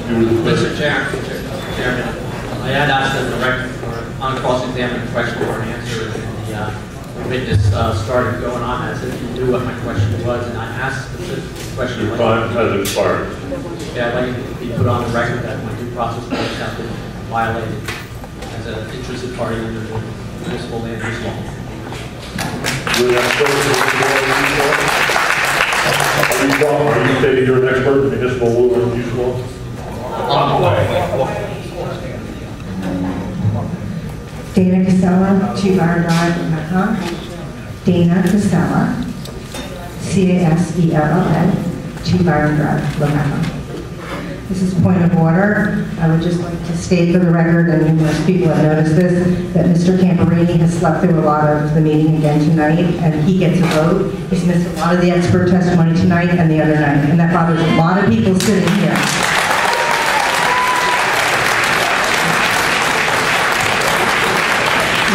Mr. Chairman, I had asked the director for on cross-examining question for an answer, and the witness started going on as if he knew what my question was, and I asked the question. Your time has expired. Yeah, I'd like it to be put on the record that my due process rights have been violated as an interested party under the municipal land use law. Are you stating you're an expert in municipal land use law? Dana Casella, 2 Bar Drive, Lopatcong. Dana Casella, C-A-S-E-L-L-A, 2 Bar Drive, Lopatcong. This is point of order. I would just like to state for the record, and numerous people have noticed this, that Mr. Camperini has slept through a lot of the meeting again tonight, and he gets a vote. He's missed a lot of the expert testimony tonight and the other night, and that bothers a lot of people sitting here.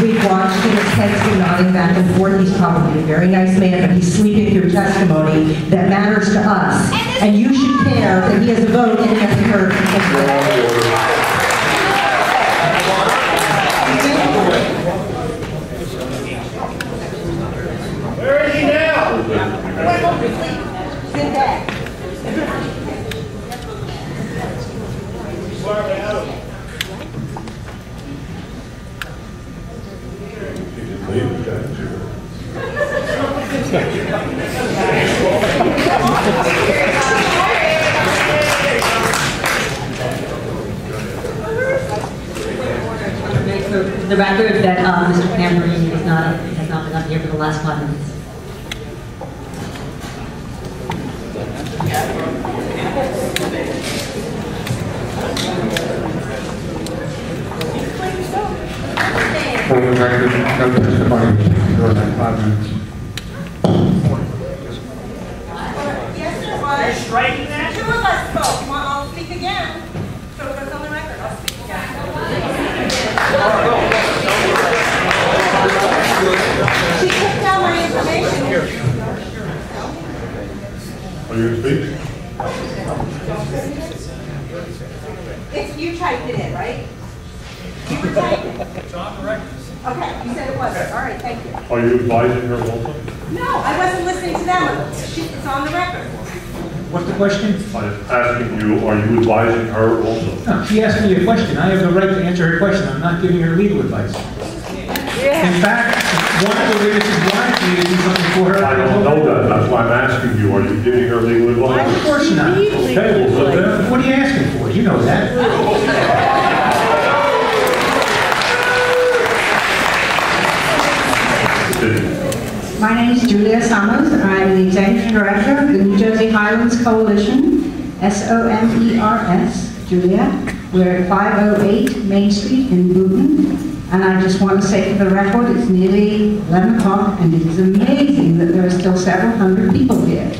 We've watched him, his head's been nodding back and forth. He's probably a very nice man, but he's sleeping through testimony that matters to us. And you should care that he has a vote and he hasn't heard. Where is he now? Sit back. The record that Mr. Camperini has not been up here for the last 5 minutes. For the record, no testimony during that 5 minutes. Yes, there was. You're striking that? 2 of us spoke. I'll speak again. So it goes on the record. I'll speak again. She took down my information. Are you going to speak? It's, you typed it in, right? You were typing. It's on the record. Okay, you said it was. All right, thank you. Are you advising her also? No, I wasn't listening to them. It's on the record. What's the question? I'm asking you, are you advising her also? No, she asked me a question. I have the right to answer her question. I'm not giving her legal advice. In fact, one of the witnesses wanted me to do something for her. I don't know that. That's why I'm asking you. Are you giving her legal advice? Of course not. Okay, well, sit down. What are you asking for? You know that. My name is Julia Summers. I'm the Executive Director of the New Jersey Highlands Coalition, S-O-M-E-R-S, Julia. We're at 508 Main Street in Booton. And I just want to say for the record, it's nearly 11 o'clock, and it is amazing that there are still several hundred people here.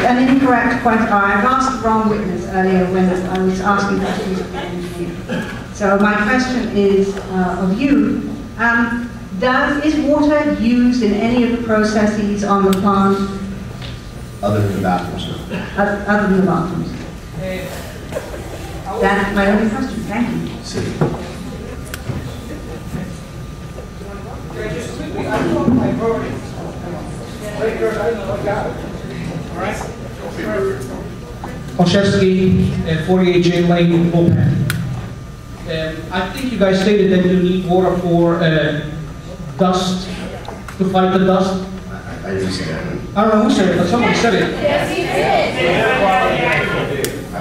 An incorrect question. I've asked the wrong witness earlier when I was asking questions. So my question is of you. Is water used in any of the processes on the plant? Other than the bathrooms, no. Other than the bathrooms? That's my only question. Thank you. Olszewski at 48 J Lane, Bullpen. I think you guys stated that you need water for dust, to fight the dust. I didn't say that. I don't know who said it, but someone said it.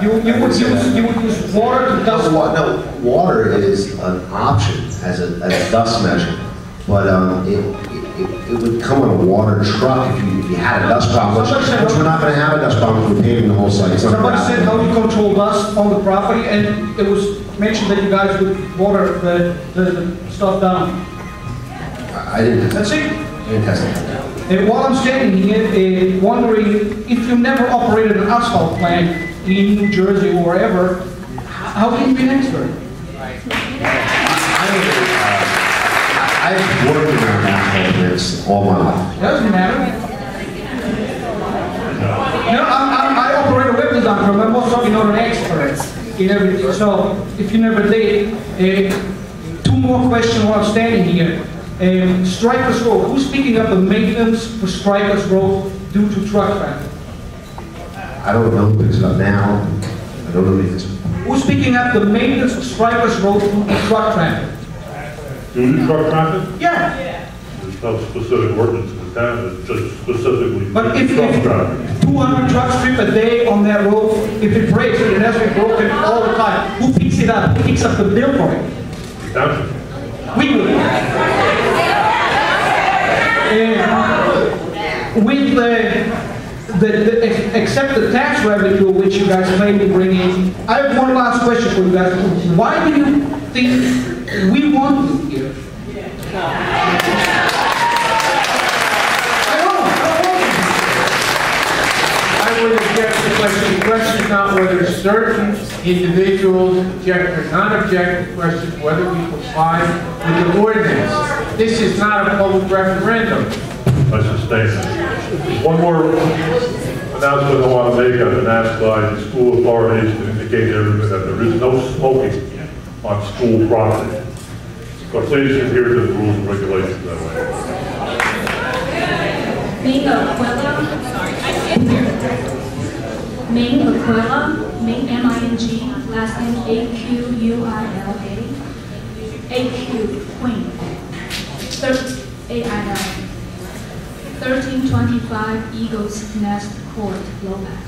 You would use water to dust? No, water is an option as a dust measure, but it would come on a water truck if you had a dust problem, which we're not going to have a dust problem if we're paving the whole site. Somebody said how you control dust on the property, and it was mentioned that you guys would water the stuff down. I didn't test That's it. it. I didn't test it. And while I'm standing here, wondering if you never operated an asphalt plant in New Jersey or wherever, how can you be an expert? I've worked around asphalt plants all my life. Doesn't matter. in everything. So if you never did, two more questions while I'm standing here. Strikers Road, who's picking up the maintenance for Strikers Road due to truck traffic? I don't know who picks it up now. I don't know if it's... Who's picking up the maintenance of Strikers Road due to truck traffic? Due to truck traffic? Yeah. There's no specific ordinance in the town, it's just specifically But if truck traffic. 200 trucks trip a day on that road, if it breaks, and it has been broken all the time, who picks it up? Who picks up the bill for it? Township. We do. With except the tax revenue which you guys claim to bring in, I have one last question for you guys. Why do you think we want you here? I would object to the question. The question is not whether certain individuals object or not object. The question is whether we comply with the ordinance. This is not a public referendum. I sustain that. One more announcement I want to make. I've been asked by the school authorities to indicate to everyone that there is no smoking on school property. So please adhere to the rules and regulations that way. Main Aquila, Main M-I-N-G, last name A-Q-U-I-L-A, A-Q, Queen, A-I-L, 1325 Eagles Nest Court, Lopac.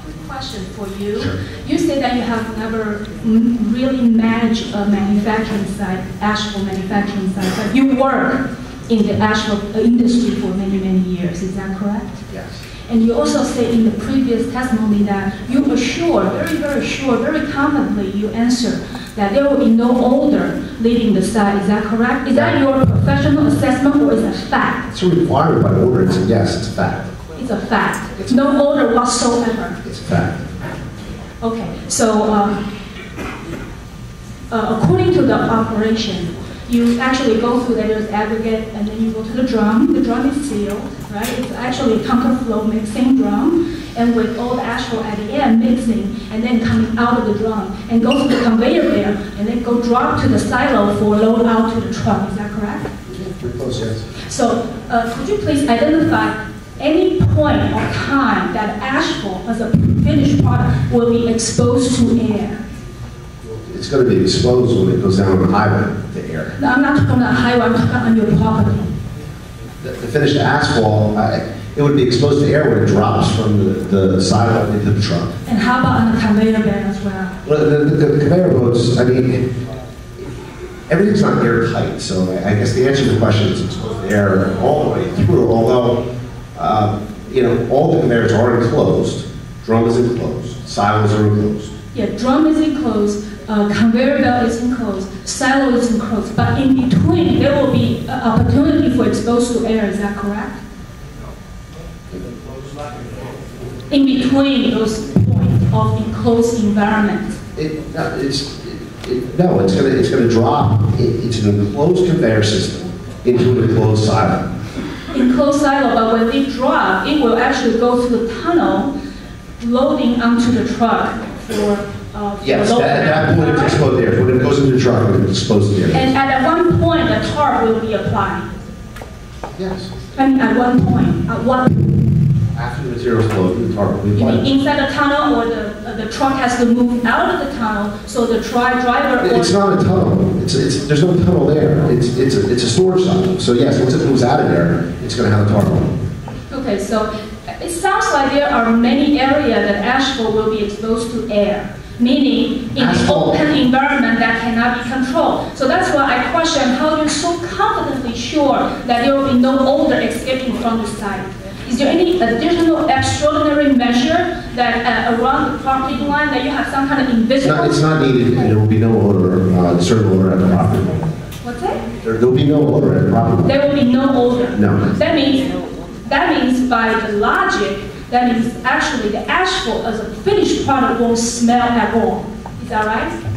Quick question for you. Sure. You said that you have never really managed a manufacturing site, asphalt manufacturing site, but you work in the asphalt industry for many, many years. Is that correct? Yes. And you also say in the previous testimony that you assure, very, very sure, very confidently you answer that there will be no odor leaving the site. Is that correct? Is that your professional assessment or is it a fact? It's a requirement by ordinance, and yes, it's a fact. It's a fact. No odor whatsoever. It's a fact. Okay, so according to the operation, you actually go through that there's aggregate and then you go to the drum. The drum is sealed, right? It's actually a counterflow mixing drum and with all the asphalt at the end mixing and then coming out of the drum and go to the conveyor belt and then go drop to the silo for load out to the truck. Is that correct? Pretty close, yes. So could you please identify any point or time that asphalt as a finished product will be exposed to air? It's going to be exposed when it goes down on the highway to air. No, I'm not talking about highway, I'm talking on your property. The finished asphalt, it would be exposed to air when it drops from the sidewalk into the truck. And how about on the conveyor belt as well? Well, the conveyor belts, I mean, everything's not airtight, so I guess the answer to the question is exposed to air all the way through, although, you know, all the conveyors are enclosed, drum is enclosed, silos are enclosed. Yeah, drum is enclosed, conveyor belt is enclosed, silo is enclosed, but in between there will be an opportunity for exposed to air, is that correct? In between those points of enclosed environment. No, it's going to drop. It's an enclosed conveyor system into an enclosed silo. Enclosed silo, but when they drop, it will actually go through the tunnel, loading onto the truck for Yes, load. at that point it's exposed to air. When it goes into the truck, it's exposed to air. And at one point, the tarp will be applied. Yes. I mean, at one point, at what? After the material's loaded, the tarp will be You mean applied. inside the tunnel, or the truck has to move out of the tunnel, so the driver or... It's not a tunnel. There's no tunnel there. It's a storage silo. So yes, once it moves out of there, it's going to have a tarp on it. Okay, so it sounds like there are many areas that asphalt will be exposed to air, meaning in an open environment that cannot be controlled. So that's why I question how you're so confidently sure that there will be no odor escaping from the site. Is there any additional extraordinary measure that around the property line that you have some kind of invisible? It's not needed, and there will be no odor, certain odor at the property line. What's that? There will be no odor at the property line. There will be no odor. No. That means by the logic, that means actually the asphalt as a finished product won't smell at all. Is that right?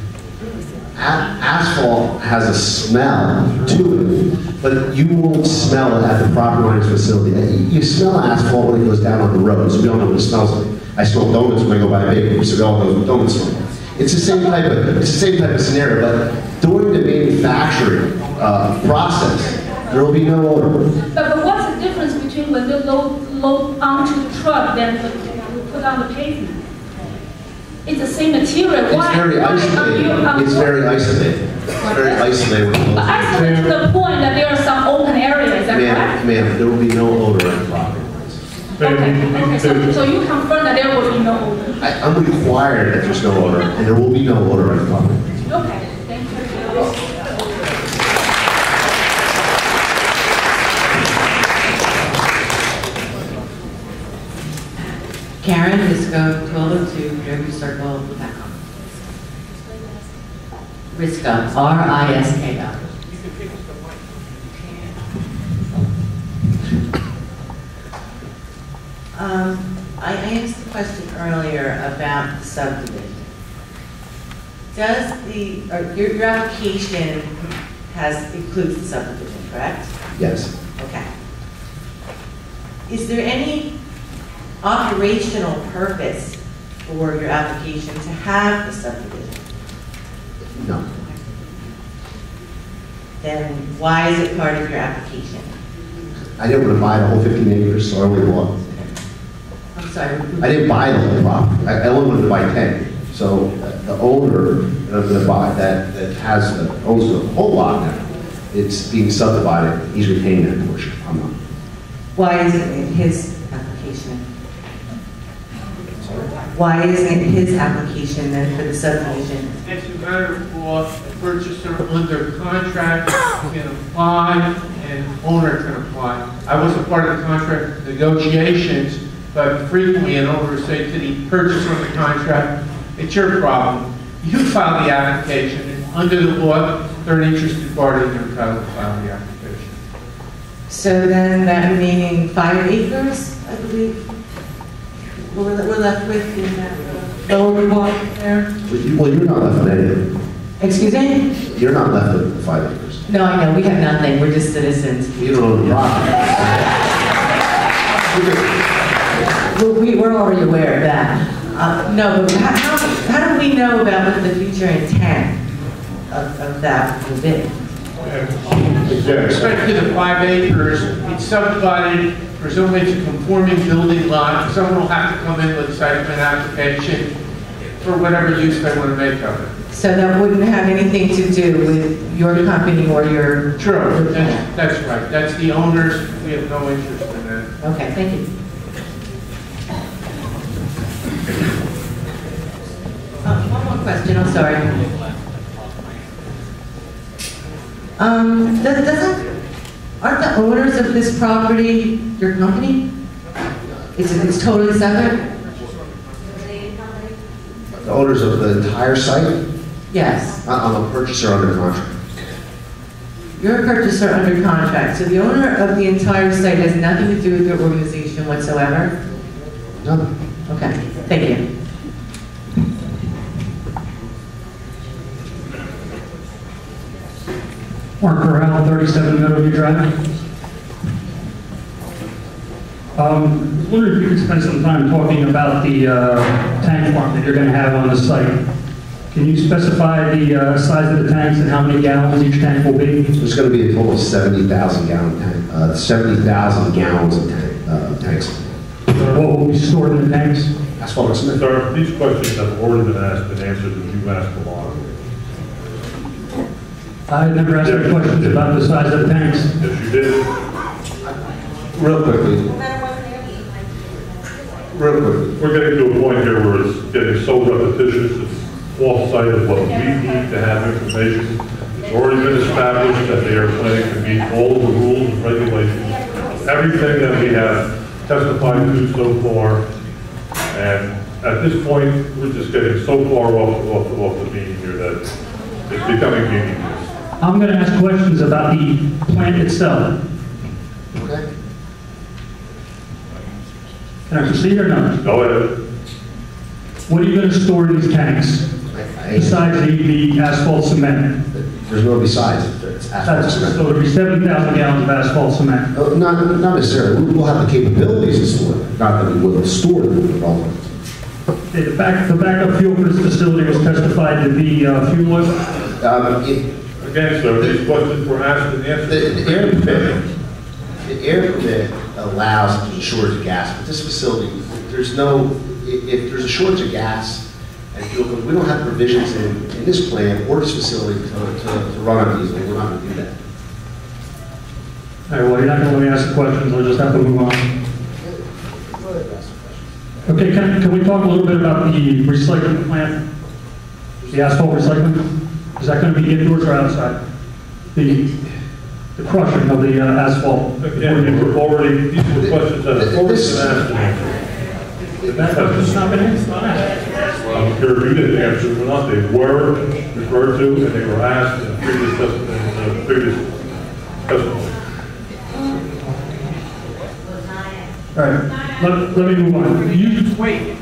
Asphalt has a smell to it, but you won't smell it at the property lines facility. You smell asphalt when it goes down on the road, so we don't know what it smells like. I smell donuts when I go by a bakery, so we all know donuts smell. It's the same type of scenario, but during the manufacturing process, there will be no odor. But what's the difference between when they load onto the truck than when put on the pavement? It's the same material. It's very isolated. It's very isolated. It's very isolated. But isolated to the point that there are some open areas, is that correct? Ma'am, there will be no odor on the property. Okay, so you confirm that there will be no odor? I'm required that there's no odor, and there will be no odor on the property. Okay, thank you. Karen Risco, 1202 Derby Circle, Lopatcong. Risco, R-I-S-K-O. I asked a question earlier about the subdivision. Does your application includes the subdivision, correct? Yes. Okay. Is there any operational purpose for your application to have the subdivision? No. Then why is it part of your application? I didn't want to buy the whole 15 acres, so I only bought. I'm sorry. I didn't buy the whole property. I only wanted to buy 10. So the owner of the buy that owns the whole lot now, it's being subdivided. He's retaining that portion. I'm not. Why isn't it his application? Why isn't it his application then for the subdivision? As a matter of law, the purchaser under contract can apply and owner can apply. I wasn't part of the contract negotiations, but frequently an owner will say to the purchaser of the contract, it's your problem. You file the application, and under the law, they're an interested party and they're entitled to file the application. So then that meaning 5 acres, I believe, we're left with in that lower block there? Well, you're not left with anything. Excuse me? You're not left with 5 acres. No, I know, we have nothing, we're just citizens. You don't own the property. We're already aware of that. No, but how do we know about what the future intent of that will be? With respect to the 5 acres, it's subdivided, presumably it's a conforming building lot. Someone will have to come in with a site plan application for whatever use they want to make of it. So that wouldn't have anything to do with your company or your... True, that's right. That's the owners. We have no interest in that. Okay, thank you. One more question, I'm sorry. Aren't the owners of this property your company? It's totally separate? The owners of the entire site? Yes. I'm a purchaser under contract. You're a purchaser under contract, so the owner of the entire site has nothing to do with your organization whatsoever? No. Okay, thank you. Mark Corral, 37 Meadowview Drive. I was wondering if you could spend some time talking about the tank farm that you're going to have on the site. Can you specify the size of the tanks and how many gallons each tank will be? There's going to be a total of 70,000 gallon tank, 70,000 gallons of tanks. What will be stored in the tanks? Asphalt cement. Sir, these questions have already been asked and answered, and you've asked a lot. I never asked any questions about the size of the tanks. Yes, you did. Real quickly. We're getting to a point here where it's getting so repetitious, it's off site of what we need to have information. It's already been established that they are planning to meet all of the rules and regulations, everything that we have testified to so far. And at this point, we're just getting so far off the beam here that it's becoming meaningless. I'm going to ask questions about the plant itself. Okay. Can I proceed or not? Go ahead. What are you going to store in these tanks besides the asphalt cement? There's no besides. It's asphalt cement. So it'll be 70,000 gallons of asphalt cement. Not necessarily. We'll have the capabilities to store it. Not that we will store them. Okay, the backup fuel for this facility was testified to be fuel oil. Again, sir, these questions were asked and answered. The air permit allows if there's a shortage of gas, but this facility, there's no, if there's a shortage of gas and fuel, we don't have provisions in this plant or this facility to run on diesel. We're not going to do that. All right, well, you're not going to let me ask the questions, I'll just have to move on. Okay, can we talk a little bit about the recycling plant, the asphalt recycling? Is that going to be indoors or outside? The crushing of the asphalt? Again, these were already, these were questions that have already been asked and answered. That question's not been answered? I'm sure you didn't answer them or not. They were referred to and they were asked in previous testimony. All right, let me move on. You just wait.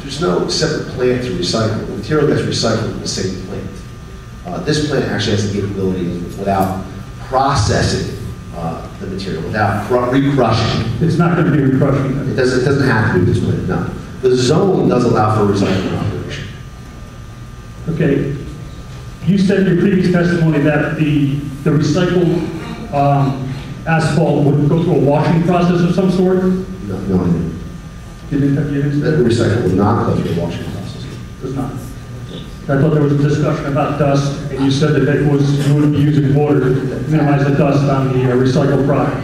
There's no separate plant to recycle. The material gets recycled in the same plant. This plant actually has the capability without processing the material, without re-crushing. It's not going to be re-crushing. It doesn't have to be this plant, no. The zone does allow for recycling operation. Okay. You said in your previous testimony that the recycled asphalt would go through a washing process of some sort? No, I didn't. You didn't The recycle will not go through a washing process. Does not. I thought there was a discussion about dust, and you said that you would be using water to minimize the dust on the recycled product.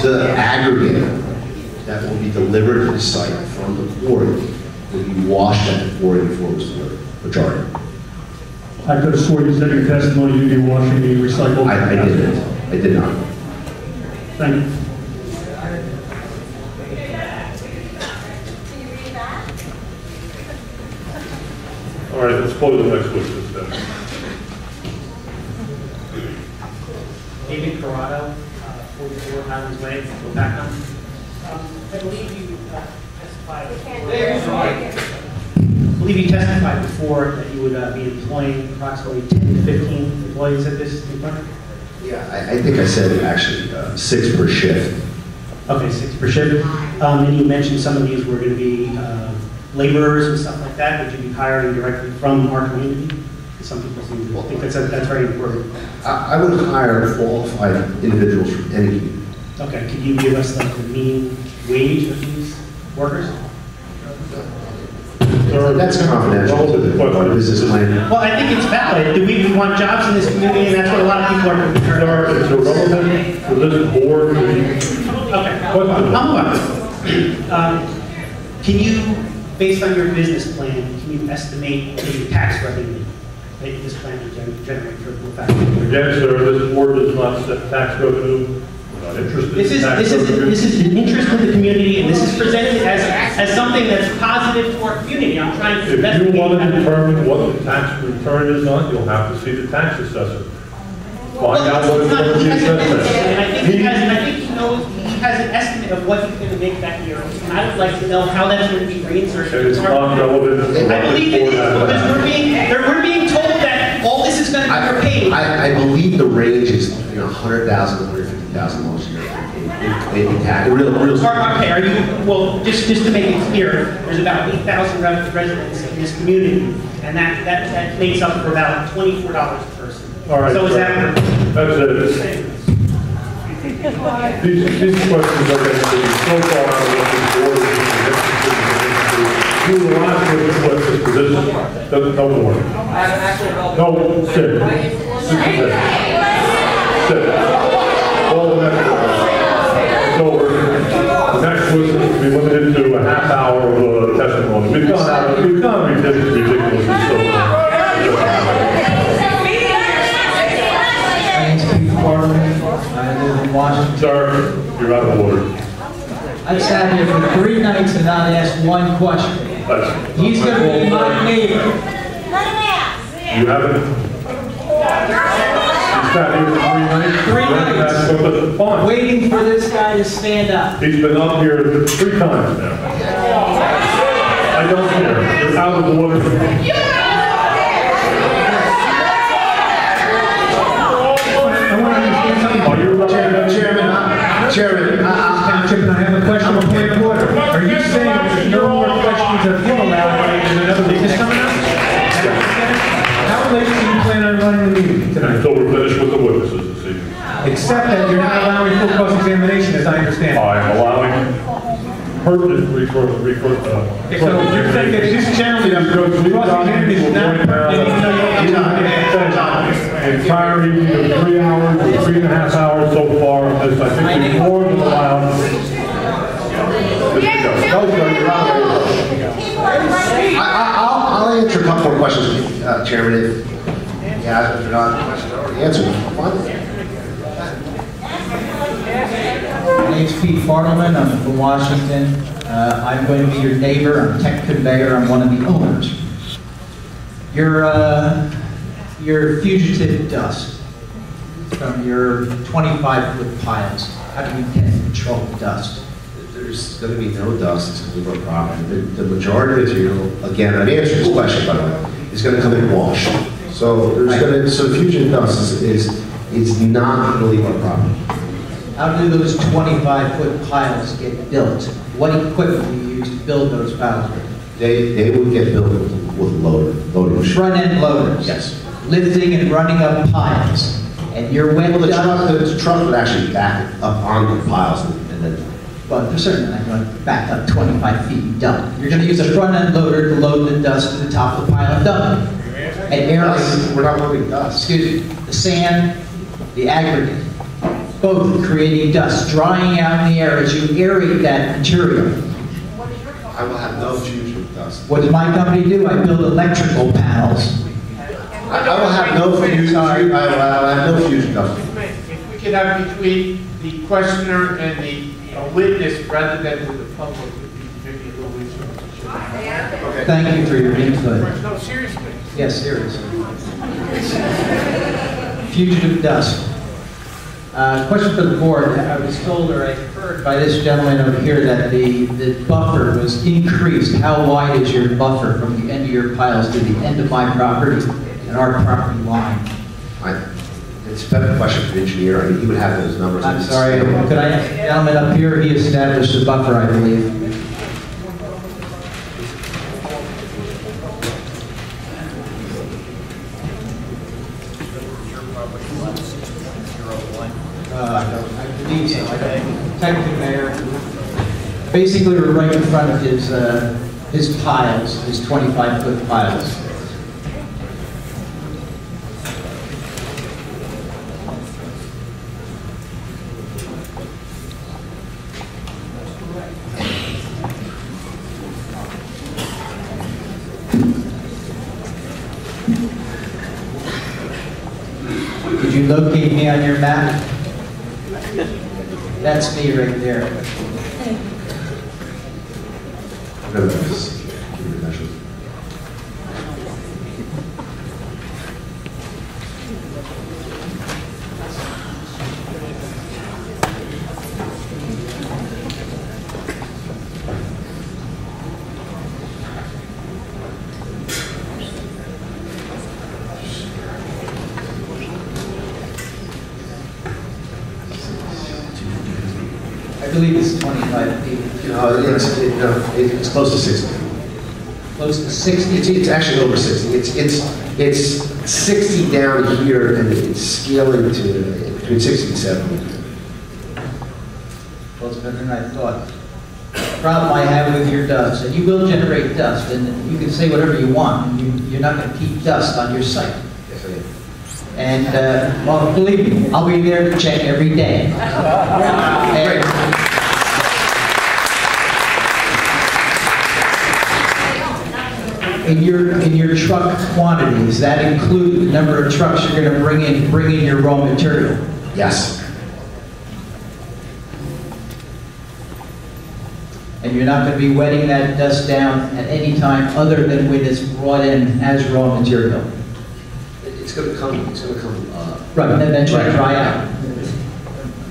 The aggregate that will be delivered to the site from the quarry will be washed at the quarry before it was delivered, majority. I could have sworn you said in your testimony you'd be washing the recycled. I didn't. I did not. Thank you. All right, let's close the next witness then. David Corrado, 44 Highlands Way, Lopatcong. I believe you testified before that you would be employing approximately 10 to 15 employees at this department? Yeah, I think I said actually 6 per shift. Okay, 6 per shift. And you mentioned some of these were going to be laborers and stuff like that. Would you be hiring directly from our community? Some people seem to think that's very important. I would hire qualified individuals from any community. Okay, could you give us like the mean wage of these workers? That's confidential to the business plan. Well, I think it's valid. Do we want jobs in this community? And that's what a lot of people are concerned about. It's irrelevant for this board. Okay, I'll move on. Can you, based on your business plan, can you estimate the tax revenue that this plan would generate for the fact? Again, sir, this board does not set tax revenue. We're not interested in tax revenue. This is an interest in the community, and this is presented as something that's positive to our community. I'm trying to If you want to determine what the tax return is on, you'll have to see the tax assessor. Find out what it's going to be assessed And I at. think he knows, he has an estimate of what he's going to make that year. And I would like to know how that's going to be reinserted. And it's not relevant to what I believe this it board is, has. because we're being told that all this is going to be repaid. I believe the range is $100,000 to $150,000 a year. In tax. Okay, are you, well, just to make it clear, there's about 8,000 residents in this community, and that makes up for about $24 a person. All right. So is that? That's it. These questions are going to be so far out of what this board is interested in. You will ask this position, doesn't know more. No, sit. Sit. All the next one. It's over. The next witness will be limited to a half hour of testimony. We've gone ridiculously so far. I live in Washington. Sir, you're out of order. I sat here for 3 nights and not asked one question. He's going to be my neighbor. You haven't? He's sat here for 3 nights? 3 nights. Fine. Waiting for this guy to stand up. He's been up here 3 times now. I don't care. You're out of order. Chairman, I have a question. saying there's no more questions of him allowed, and another witness coming up? How late do you plan on running the meeting tonight? Until we're finished with the witnesses this evening. Except that you're not allowing full cross-examination, as I understand. I'm allowing her to refer. So you're saying that this gentleman is cross-examination is not Entire evening of 3 hours, or 3.5 hours so far, as I think we're more than allowed. I'll answer a couple more questions, Chairman, if you're not already answered. My name's Pete Fartleman, I'm from Washington. I'm going to be your neighbor, I'm Tech Conveyor, I'm one of the owners. Your fugitive dust from your 25-foot piles, how do you control the dust? There's going to be no dust, it's going to leave our property. The majority of material, again, I've answered this question, by the way, is going to come in wash. So there's going to, so fugitive dust is not going to leave our property. How do those 25-foot piles get built? What equipment do you use to build those piles with? They would get built with loading machines. Front-end loaders? Yes. Lifting and running up piles. And your wet the truck would actually back up on the piles and then... Well, they're certainly not going to back up 25 feet and dump. You're going to use a front-end loader to load the dust to the top of the pile and dump it. And aerate, we're not loading dust. Excuse me, the sand, the aggregate, both creating dust, drying out in the air as you aerate that material. I will have no fugitive dust. What does my company do? I build electrical panels. I will have no fugitive dust. If we could have between the questioner and the witness rather than to the public, would be maybe a little easier. Okay. Thank you for your input. No, seriously. Yes, seriously. Fugitive dust. Question for the board. I was told or I heard by this gentleman over here that the buffer was increased. How wide is your buffer from the end of your piles to the end of my property and our property line? It's a better question for the engineer. I mean, he would have those numbers. I'm sorry. Could I ask the gentleman up here? He established the buffer, I believe. I believe so. Technically, Mayor. Basically, we're right in front of his piles, his 25-foot piles. Could you locate me on your map? That's me right there. I believe it's 25 feet. It's close to 60. Close to 60? It's actually over 60. It's 60 down here, and it's scaling to between 60 and 70. Well, it's better than I thought. The problem I have with your dust, and you will generate dust, and you can say whatever you want, and you're not going to keep dust on your site. Yes, I am. And, well, believe me, I'll be there to check every day. In your truck quantity, does that include the number of trucks you're going to bring in your raw material? Yes. And you're not going to be wetting that dust down at any time other than when it's brought in as raw material? It's going to come. Right, and eventually dry out.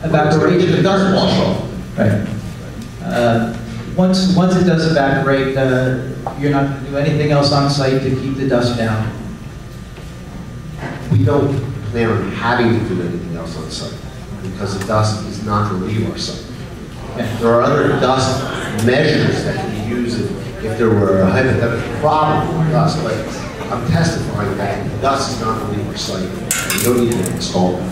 Evaporation. It does wash off. Right. Once it does evaporate, you're not going to do anything else on site to keep the dust down? We don't plan on having to do anything else on site because the dust is not going to leave our site. Okay. There are other dust measures that can be use if there were a hypothetical problem with dust, but I'm testifying that dust is not really recycled, and you don't need to install it.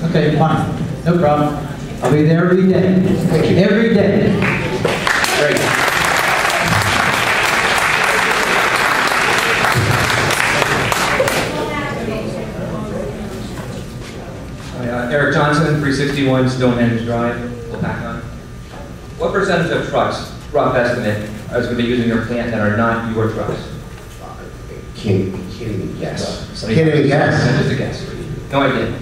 Okay, fine, no problem. I'll be there every day. Thank you. Every day. Great. Eric Johnson, 361 Stonehenge Drive, Lopatcong. What percentage of trucks, rough estimate, is going to be using your plant that are not your trucks? Can't even guess. Can't even guess. Just a guess. No idea.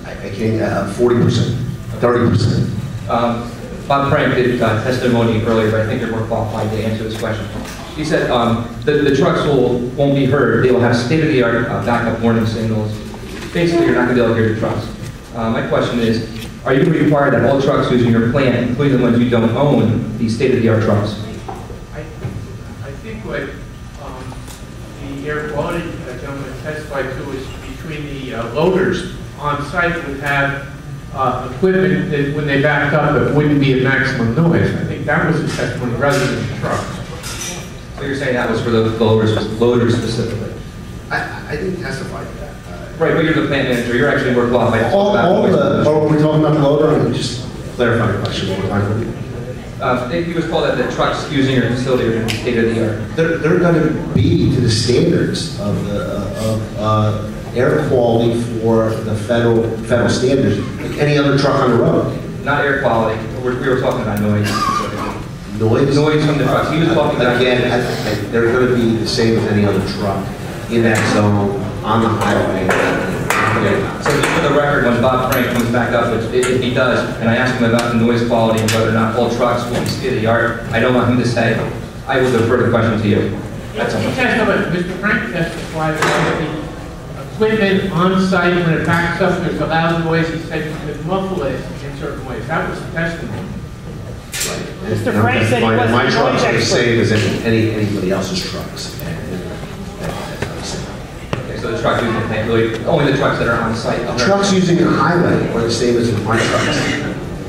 I can't, 40%, 30%. Bob Frank did testimony earlier, but I think they're more qualified to answer this question. He said the trucks won't be heard. They will have state-of-the-art backup warning signals. Basically, you're not going to be able to hear the trucks. My question is, are you going to require that all trucks using your plant, including the ones you don't own, these state-of-the-art trucks? I think what the air quality gentleman testified to is between the loaders on site would have equipment that when they backed up, it wouldn't be at maximum noise. I think that was the testimony rather than the truck. So you're saying that was for the loaders specifically? I didn't testify to that. Right, but you're the plant manager. You're actually more qualified. Are we talking about the loader? Let me just clarify the question one more time for you. He was told that the trucks using your facility are going to be state-of-the-art. They're going to be to the standards of air quality for the federal standards, like any other truck on the road. Not air quality. We were talking about noise. Noise? Noise from the trucks. He was talking about... Again, they're going to be the same as any other truck in that zone, on the highway. So just for the record, when Bob Frank comes back up, if he does, and I ask him about the noise quality and whether or not all trucks will be state-of-the-art, I don't want him to say, I will defer the question to you. That's all. Mr. Frank testified that the equipment on site, when it backs up, there's a loud noise. He said you could muffle it in certain ways. That was the testimony. Mr. Frank said he wasn't my trucks are the same as anybody else's trucks. So the trucks using the plant, really, only the trucks that are on site. Trucks using the highway are the same as my trucks.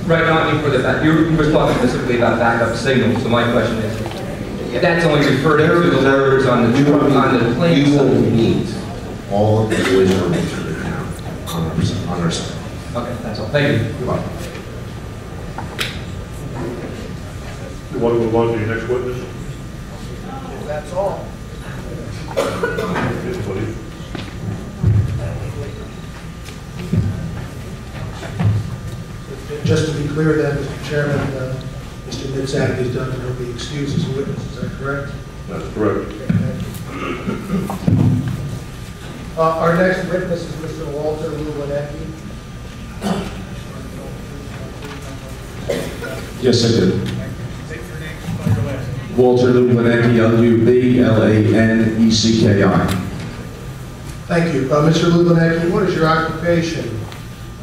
Right, no, I mean for the back, you were talking specifically about backup signals, so my question is, that's only referring to the loaders on the truck, on the plane. You will meet all of the noise permits for the town on our side. Okay, that's all. Thank you. You're welcome. You want to move on to your next witness? That's all. Yes, please. Just to be clear then, Mr. Chairman, Mr. Mitzak is done and he'll be excused as a witness, is that correct? That's correct. Our next witness is Mr. Walter Lubanecki. Yes, I do. Walter Lubanecki, Lubanecki. Thank you. Mr. Lubanecki, what is your occupation?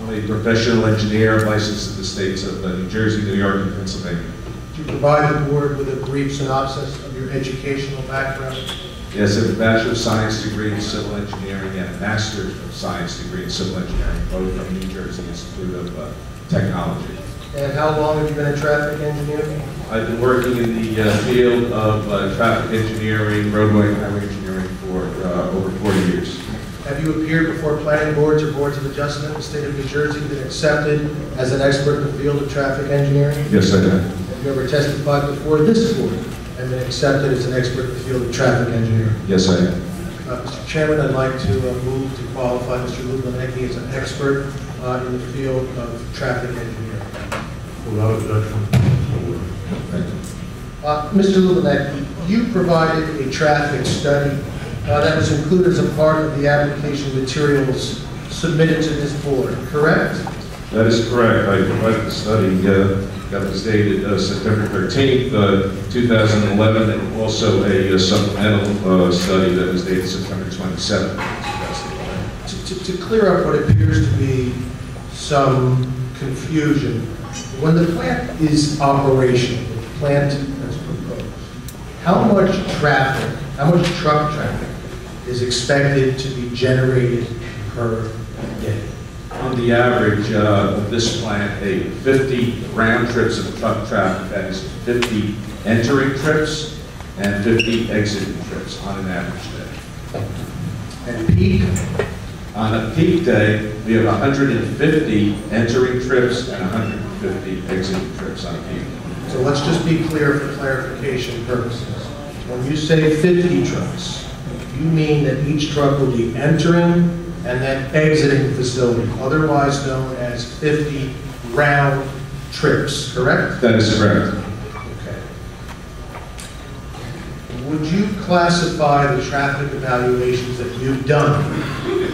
I'm a professional engineer licensed in the states of New Jersey, New York, and Pennsylvania. Could you provide the board with a brief synopsis of your educational background? Yes, I have a Bachelor of Science degree in Civil Engineering and a Master of Science degree in Civil Engineering, both from New Jersey Institute of Technology. And how long have you been a traffic engineer? I've been working in the field of traffic engineering, roadway and highway engineering for over 40 years. Have you appeared before planning boards or boards of adjustment in the state of New Jersey and been accepted as an expert in the field of traffic engineering? Yes, I have. Have you ever testified before this board and been accepted as an expert in the field of traffic engineering? Yes, I have. Mr. Chairman, I'd like to move to qualify Mr. Lubanecki as an expert in the field of traffic engineering. Without objection. Mr. Lubanecki, you provided a traffic study that was included as a part of the application materials submitted to this board, correct? That is correct. I provided the study that was dated September 13th, 2011, and also a supplemental study that was dated September 27th, 2011. To clear up what appears to be some confusion, when the plant is operational, the plant as proposed, how much traffic, how much truck traffic is expected to be generated per day? On the average of this plant, 50 round trips of truck traffic, that is 50 entering trips and 50 exiting trips on an average day. And peak? On a peak day, we have 150 entering trips and 150 exiting trips on a peak. So let's just be clear for clarification purposes. When you say 50 trucks, you mean that each truck will be entering and then exiting the facility, otherwise known as 50 round trips, correct? That is correct. Okay. Would you classify the traffic evaluations that you've done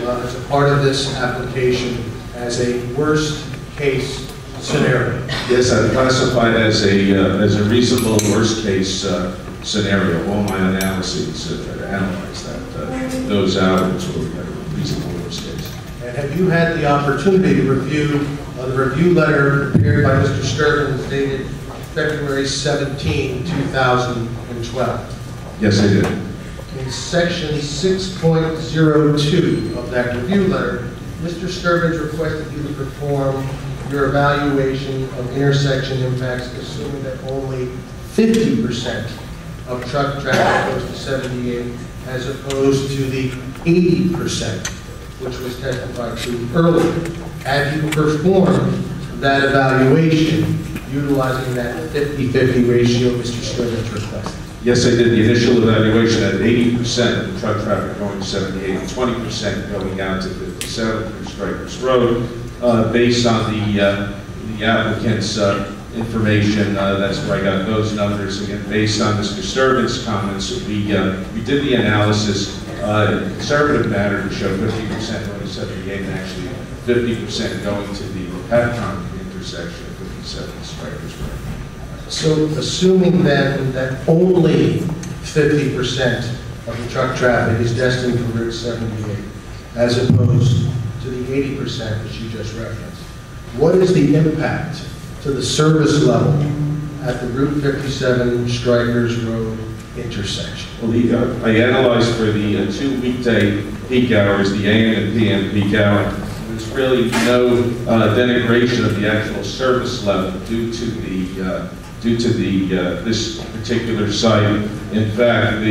as a part of this application as a worst case scenario? Yes, I've classified as a reasonable worst case scenario. All my analyses analyze that those out into a reasonable worst case. And have you had the opportunity to review the review letter prepared by Mr. Sturgeon dated February 17, 2012? Yes, I did. In section 6.02 of that review letter, Mr. Sturgeon requested you to perform your evaluation of intersection impacts, assuming that only 50% of truck traffic goes to 78, as opposed to the 80%, which was testified to earlier. Have you performed that evaluation utilizing that 50-50 ratio Mr. Sturgeon requested? Yes, I did the initial evaluation at 80% of the truck traffic going to 78 and 20% going out to 57 through Strikers Road, based on the applicant's information. That's where I got those numbers. Again, based on Mr. Sturgeon's comments, we did the analysis in a conservative manner to show 50% going to 78 and actually 50% going to the Lopatcong intersection of 57 Strikers Road. So assuming then that only 50% of the truck traffic is destined for Route 78, as opposed to the 80% that you just referenced, what is the impact to the service level at the Route 57 Strikers Road intersection? Well, I analyzed for the 2 weekday peak hours, the AM and PM peak hour. There's really no denigration of the actual service level due to this particular site. In fact,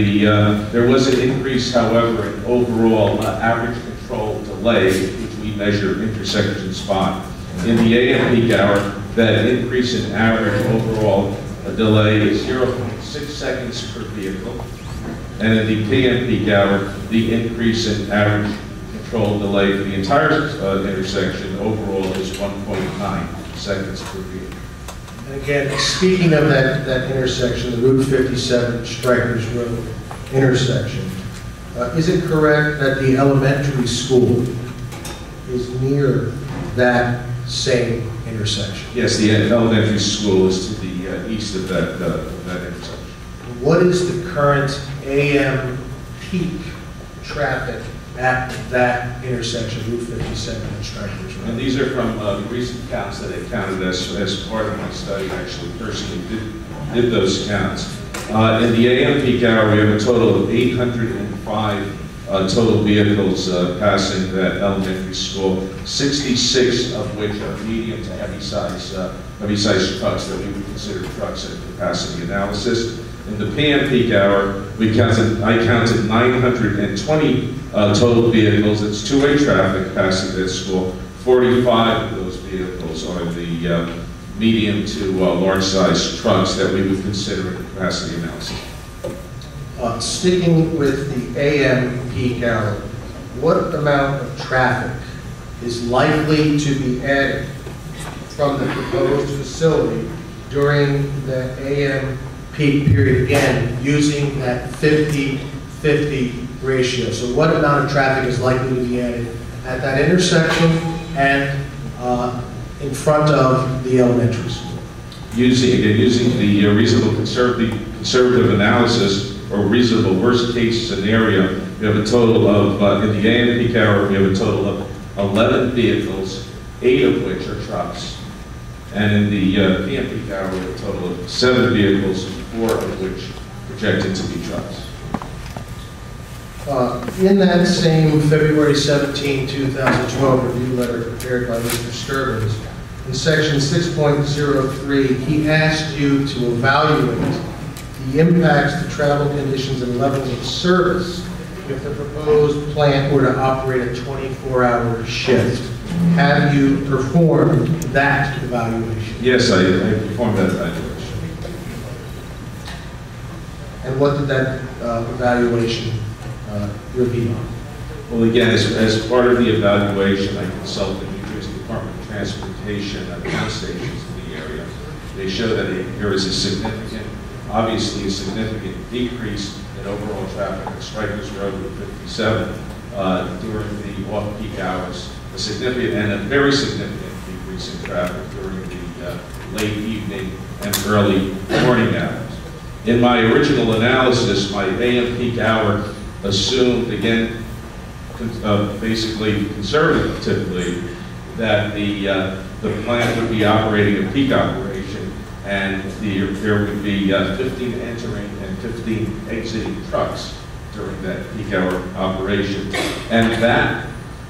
there was an increase, however, in overall average control delay, which we measure intersection spot. In the AM peak hour, that increase in average overall delay is 0.6 seconds per vehicle. And in the PM peak hour, the increase in average control delay for the entire intersection overall is 1.9 seconds per vehicle. And again, speaking of that intersection, the Route 57 Strikers Road intersection, is it correct that the elementary school is near that same intersection? Yes, the elementary school is to the east of that intersection. What is the current AM peak traffic at that intersection, Route 57 and Strikers Road? And these are from recent counts that I counted as part of my study. Actually, personally did those counts. In the AM peak hour, we have a total of 805 total vehicles passing that elementary school, 66 of which are medium to heavy-size trucks that we would consider trucks in capacity analysis. In the PM peak hour, I counted 920 total vehicles. It's two-way traffic passing that school. 45 of those vehicles are the medium to large-size trucks that we would consider in capacity analysis. Sticking with the AM peak hour, what amount of traffic is likely to be added from the proposed facility during the AM peak period, again, using that 50-50 ratio? So what amount of traffic is likely to be added at that intersection and in front of the elementary school? Using the reasonable conservative analysis, or reasonable worst case scenario, we have a total of, in the AM peak hour, we have a total of 11 vehicles, 8 of which are trucks. And in the PM peak hour, we have a total of 7 vehicles, 4 of which projected to be trucks. In that same February 17, 2012 review letter prepared by Mr. Sturgeon, in section 6.03, he asked you to evaluate the impacts to travel conditions and levels of service if the proposed plant were to operate a 24-hour shift. Have you performed that evaluation? Yes, I performed that evaluation. And what did that evaluation reveal? Well, again, as part of the evaluation, I consulted the New Jersey Department of Transportation at town stations in the area. They show that there is a significant, obviously a significant decrease in overall traffic on Strikers Road with 57 during the off-peak hours. A significant and a very significant decrease in traffic during the late evening and early morning hours. In my original analysis, my AM peak hour assumed, again, basically conservatively, that the plant would be operating a peak operation and there would be 15 entering and 15 exiting trucks during that peak hour operation. And that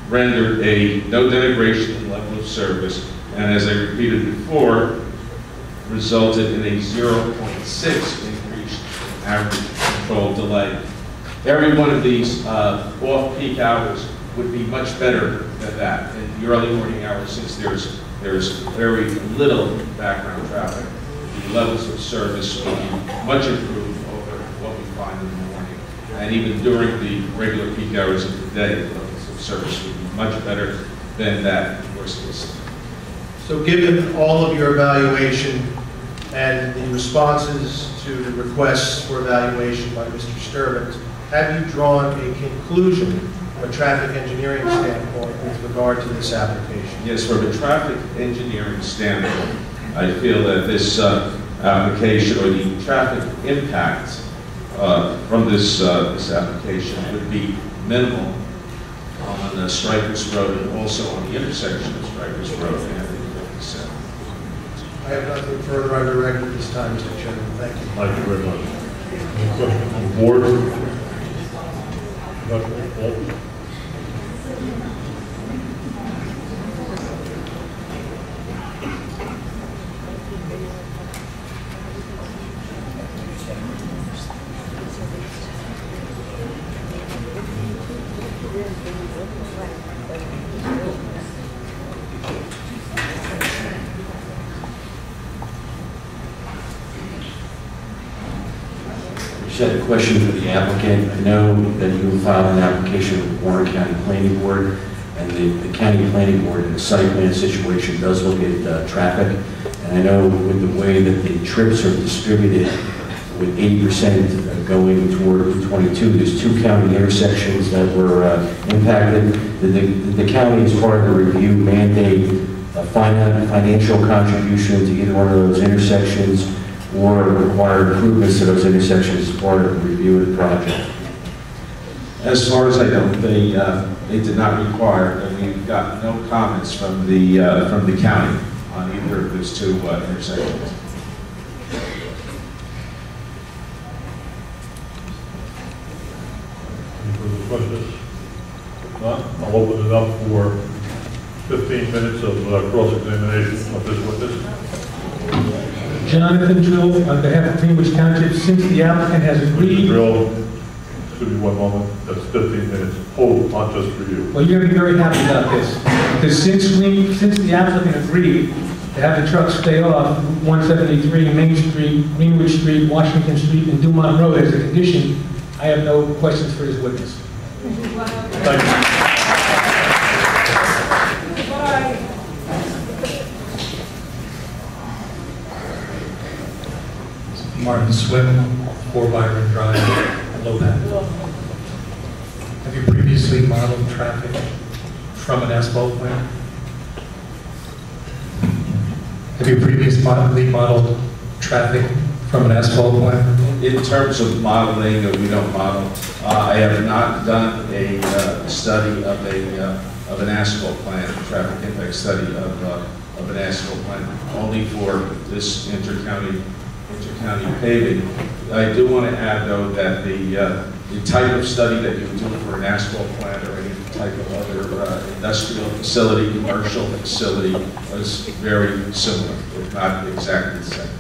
rendered a no denigration in level of service, and as I repeated before, resulted in a 0.6 increase in average control delay. Every one of these off-peak hours would be much better than that in the early morning hours, since there's very little background traffic. The levels of service will be much improved over what we find in the morning. And even during the regular peak hours of the day, the levels of service would be much better than that in worst case. So given all of your evaluation and the responses to the requests for evaluation by Mr. Sturman, have you drawn a conclusion from a traffic engineering standpoint with regard to this application? Yes, from a traffic engineering standpoint, I feel that this application, or the traffic impact from this application, would be minimal on Strikers Road and also on the intersection of Strikers Road and 57. I have nothing further on the record at this time, Mr. Chairman. Thank you. Thank you very much. Any questions from the board? I just had a question for the applicant. I know that you filed an application with the Warren County Planning Board, and the County Planning Board in the site plan situation does look at traffic. And I know with the way that the trips are distributed, with 80% going toward Route 22, there's two county intersections that were impacted. Did the county, as part of the review, mandate a financial contribution to either one of those intersections, or require improvements to those intersections as part of the review of the project? As far as I know, they did not require, and we've got no comments from the county on either of those two intersections. Any further questions? If not, I'll open it up for 15 minutes of cross-examination of this witness. Jonathan Drill, on behalf of Greenwich Township, since the applicant has agreed... Drill, excuse me one moment, that's 15 minutes total, not just for you. Well, you're going to be very happy about this, because since the applicant agreed to have the trucks stay off 173, Main Street, Greenwich Street, Washington Street, and Dumont Road as a condition, I have no questions for his witness. Thank you. Martin Swim, 4 Byron Drive, Lopatcong. Have you previously modeled traffic from an asphalt plant? Have you previously modeled traffic from an asphalt plant? In terms of modeling, we don't model. I have not done a study of an asphalt plant, a traffic impact study of an asphalt plant, only for this intercounty paving. I do want to add, though, that the type of study that you do for an asphalt plant or any type of other industrial facility, commercial facility, is very similar, if not exactly the same.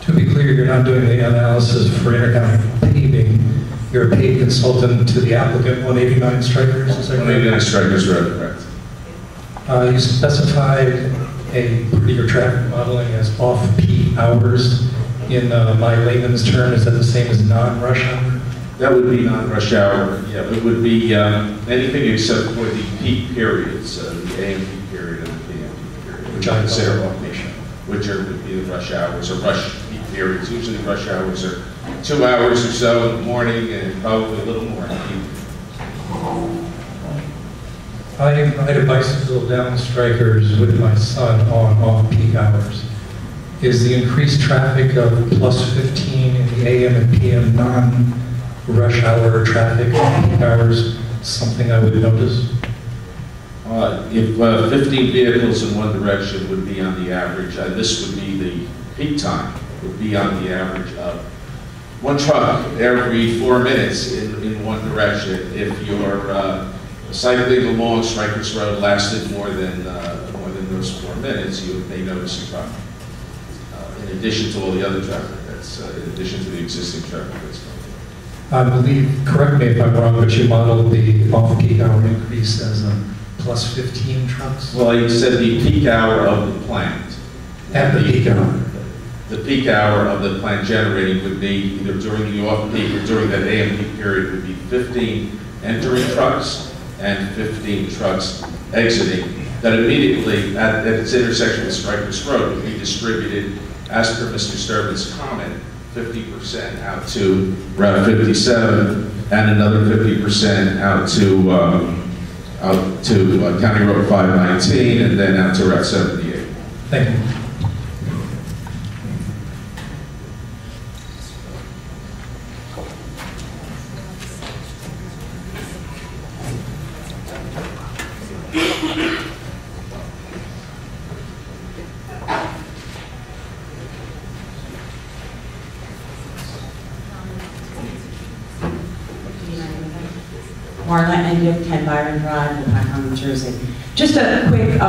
To be clear, you're not doing the analysis for intercounty paving. You're a paid consultant to the applicant, 189 Strikers, is that correct? 189 Strikers Road, correct. You specified a prettier traffic modeling as off-peak hours. In my layman's term, is that the same as non-rush hour? That would be non-rush hour. Yeah, it would be anything except for the peak periods, the AM peak period and the PM peak period, which I consider off-peak, which would be the rush hours or rush peak periods. Usually rush hours are 2 hours or so in the morning and probably a little more in the evening. I ride a bicycle down Strikers with my son on off-peak hours. Is the increased traffic of +15 in the AM and PM non-rush hour traffic on peak hours something I would notice? If 15 vehicles in one direction would be on the average, this would be the peak time, would be on the average of one truck every 4 minutes in one direction. If you're cycling along Strikers Road lasted more than those 4 minutes, you may notice a truck. In addition to all the other traffic that's, in addition to the existing traffic that's going. I believe, correct me if I'm wrong, but you modeled the off-peak hour increase as a +15 trucks? Well, you said the peak hour of the plant. At the peak hour. The peak hour of the plant generating would be either during the off-peak or during that AM peak period would be 15 entering trucks and 15 trucks exiting. That immediately, at its intersection with Strikers Road, would be distributed, as per Mr. Sturman's comment, 50% out to Route 57 and another 50% out to County Road 519 and then out to Route 78. Thank you. Marla Endick, 10 Byron Drive, Lopatcong, New Jersey. Just a quick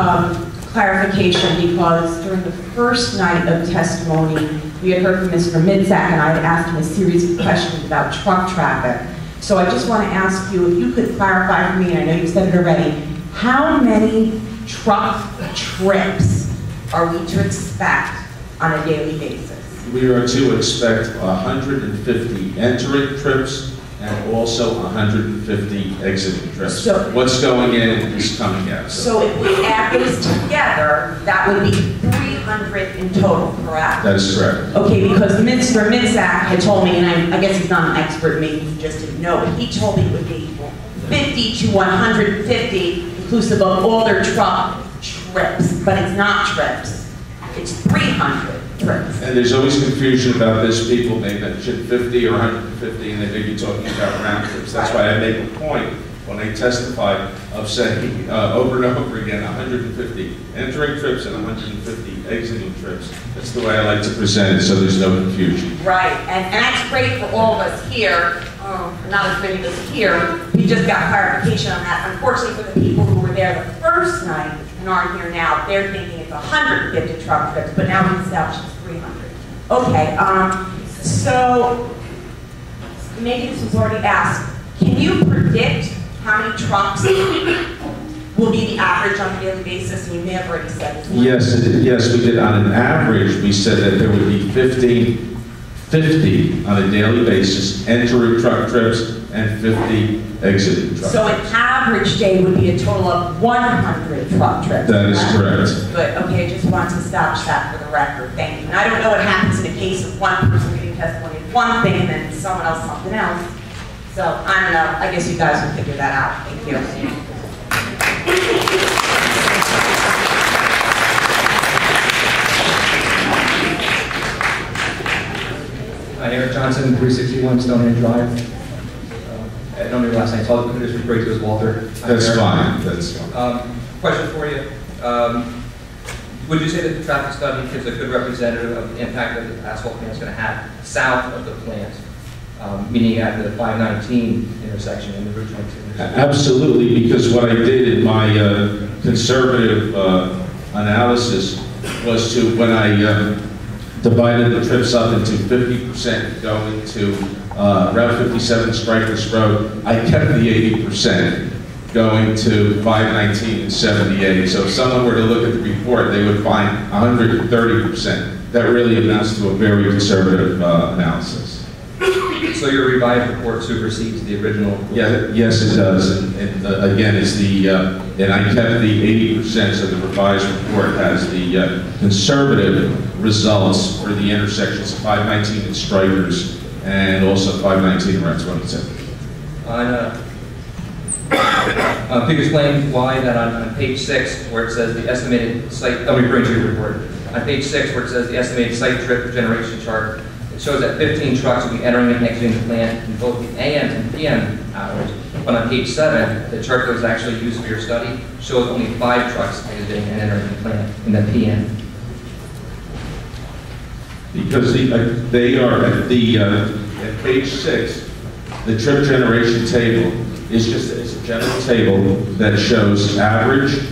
clarification, because during the first night of testimony, we had heard from Mr. Midzak, and I had asked him a series of questions about truck traffic. So I just want to ask you, if you could clarify for me, and I know you said it already, how many truck trips are we to expect on a daily basis? We are to expect 150 entering trips and also 150 exiting trips. So, what's going in is coming out. So if we add those together, that would be 300 in total, correct? That is correct. Okay, because Mr. Midzak had told me, and I guess he's not an expert, maybe he just didn't know, but he told me it would be 50 to 150, inclusive of all their truck trips, but it's not trips. It's 300 trips. And there's always confusion about this. People may mention 50 or 150, and they may be talking about round trips. That's why I make a point when I testify of saying over and over again 150 entering trips and 150 exiting trips. That's the way I like to present it, so there's no confusion. Right, and that's great for all of us here. Not as many of us here. We just got clarification on that. Unfortunately, for the people who were there the first night and aren't here now, they're thinking it's 150 truck trips, but now we've established it's 300. Okay, so maybe this was already asked. Can you predict how many trucks will be the average on a daily basis? And you may have already said this. Yes, we did. On an average, we said that there would be 50 on a daily basis entering truck trips and 50 exiting truck So trips. an average day would be a total of 100 truck trips. That is correct. Good, okay, just wanted to establish that for the record, thank you. And I don't know what happens in a case of one person giving testimony of one thing and then someone else something else. So, I don't know, I guess you guys will figure that out, thank you. Eric Johnson, 361 Stonehenge Drive. I don't know your last name, so I'll just refer to you as Walter. That's fine. That's fine. Question for you. Would you say that the traffic study gives a good representative of the impact that the asphalt plant is going to have south of the plant, meaning at the 519 intersection and the Route 22 intersection? Absolutely, because what I did in my conservative analysis was to, when I divided the trips up into 50% going to Route 57 Strikers Road. I kept the 80% going to 519 and 78. So if someone were to look at the report, they would find 130%. That really amounts to a very conservative analysis. So your revised report supersedes the original? Yeah, yes, it does. And again, it's the, and I kept the 80%, so the revised report has the conservative results for the intersections of 519 and Strikers, and also 519 and Route 27. Could you explain why that on page 6, where it says the estimated site, I'll refer to your report. On page 6, where it says the estimated site trip generation chart, it shows that 15 trucks will be entering and exiting the plant in both the AM and PM hours. But on page 7, the chart that was actually used for your study shows only 5 trucks exiting and entering the plant in the PM. Because they are at the at page 6, the trip generation table is just it's a general table that shows average,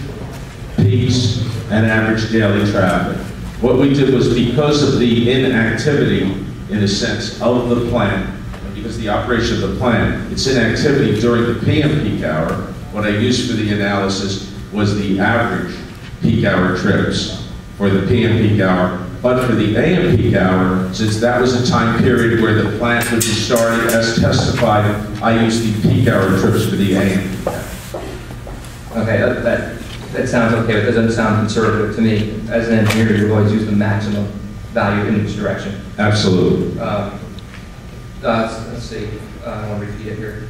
peaks, and average daily traffic. What we did was, because of the inactivity, in a sense, of the plant, and because the operation of the plant, its inactivity during the PM peak hour, what I used for the analysis was the average peak hour trips for the PM peak hour. But for the AM peak hour, since that was a time period where the plant would be started as testified, I used the peak hour trips for the AM. Okay, that sounds okay, but that doesn't sound conservative to me. As an engineer, you always use the maximum value in each direction. Absolutely. Let's see, I'll repeat it here.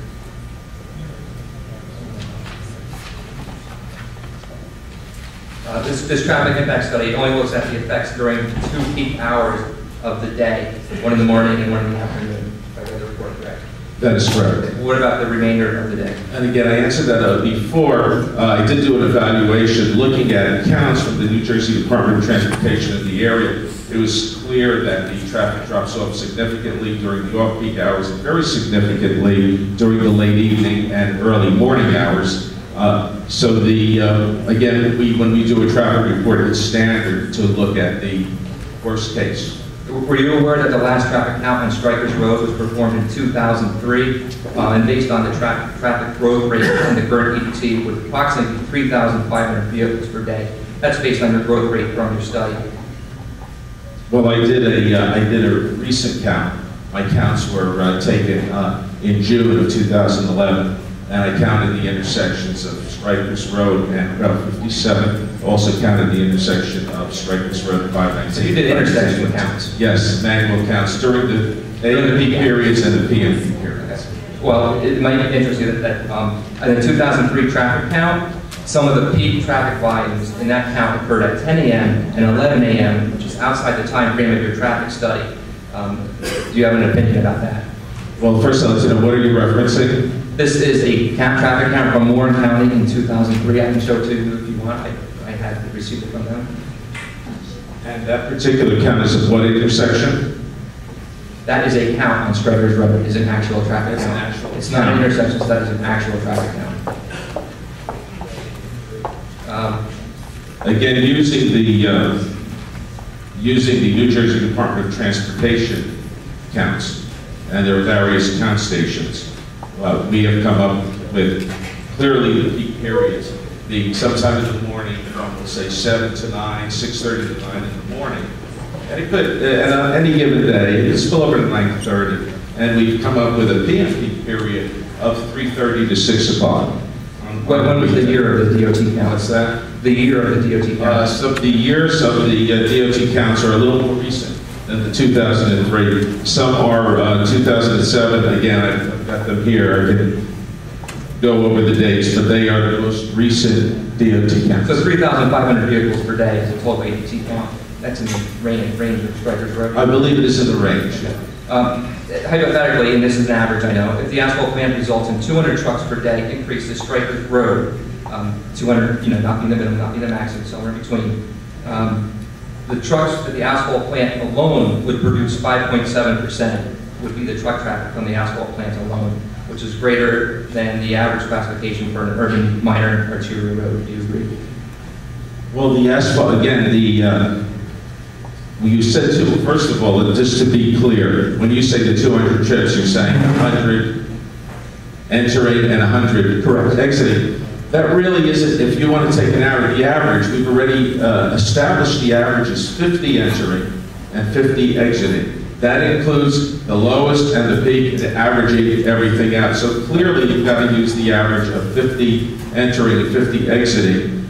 This traffic impact study only looks at the effects during 2 peak hours of the day, one in the morning and one in the afternoon, if I read the report correct. That is correct. What about the remainder of the day? And again, I answered that before. I did do an evaluation looking at counts from the New Jersey Department of Transportation in the area. It was clear that the traffic drops off significantly during the off-peak hours and very significantly during the late evening and early morning hours. So again, when we do a traffic report, it's standard to look at the worst case. Were you aware that the last traffic count on Strikers Road was performed in 2003, and based on the traffic growth rate in the current EDT with approximately 3,500 vehicles per day? That's based on your growth rate from your study. Well, I did a recent count. My counts were taken in June of 2011, and I counted the intersections of Strikers Road and Route 57. Also counted the intersection of Strikers Road and 519. So you did intersection counts? Yes, manual counts during the AM peak periods and the PM peak periods. Well, it might be interesting that in the 2003 traffic count, some of the peak traffic volumes in that count occurred at 10 a.m. and 11 a.m., which is outside the time frame of your traffic study. Do you have an opinion about that? Well, first I'll let you know, what are you referencing? This is a traffic count from Warren County in 2003. I can show it to you if you want. I had received it from them. And that particular count is at what intersection? That is a count on Strikers Road. Is an actual traffic count. It's not an intersection, so that is an actual traffic count. Again, using the New Jersey Department of Transportation counts, and there are various count stations, we have come up with clearly the peak periods. Sometime in the morning, from let's say 7 to 9, 6:30 to 9 in the morning. And it could, on any given day, it's still over to 9:30, and we've come up with a PM peak period of 3:30 to 6 o'clock. When was the year of the DOT count? What's that? The year of the DOT count. So the years of the DOT counts are a little more recent than the 2003. Some are 2007. Again, I've got them here. I can go over the dates, but they are the most recent DOT counts. So 3,500 vehicles per day is a total ADT count. That's in the range of Strikers Road. I believe it is in the range. Hypothetically, and this is an average, I know, if the asphalt plant results in 200 trucks per day, increases Strikers Road, 200, not being the minimum, not being the maximum, somewhere in between. The trucks at the asphalt plant alone would produce 5.7%, would be the truck traffic from the asphalt plant alone, which is greater than the average classification for an urban minor arterial road. Do you agree? Well, the asphalt, again, Well, you said two. First of all, just to be clear, when you say the 200 trips, you're saying 100 entering and 100 exiting. That really isn't, if you want to take the average, we've already established the average is 50 entering and 50 exiting. That includes the lowest and the peak, averaging everything out. So clearly, you've got to use the average of 50 entering and 50 exiting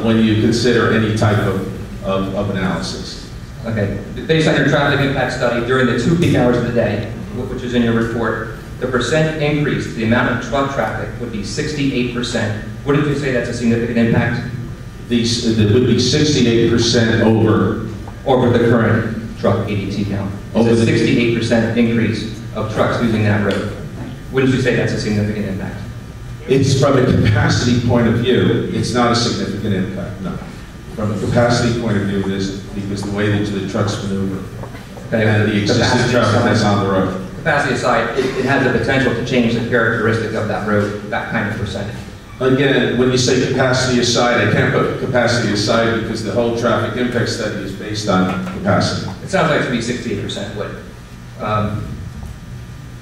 when you consider any type of analysis. Okay, based on your traffic impact study, during the 2 peak hours of the day, which is in your report, the percent increase, the amount of truck traffic would be 68%. Wouldn't you say that's a significant impact? It would be 68% over the current truck ADT count. It's a 68% increase of trucks using that road. Wouldn't you say that's a significant impact? It's from a capacity point of view, it's not a significant impact, no. From a capacity point of view, it is, because the way that the trucks maneuver and the existing traffic that's on the road. Capacity aside, it has the potential to change the characteristic of that road, that kind of percentage. Again, when you say capacity aside, I can't put capacity aside because the whole traffic impact study is based on capacity. It sounds like it should be 68% would.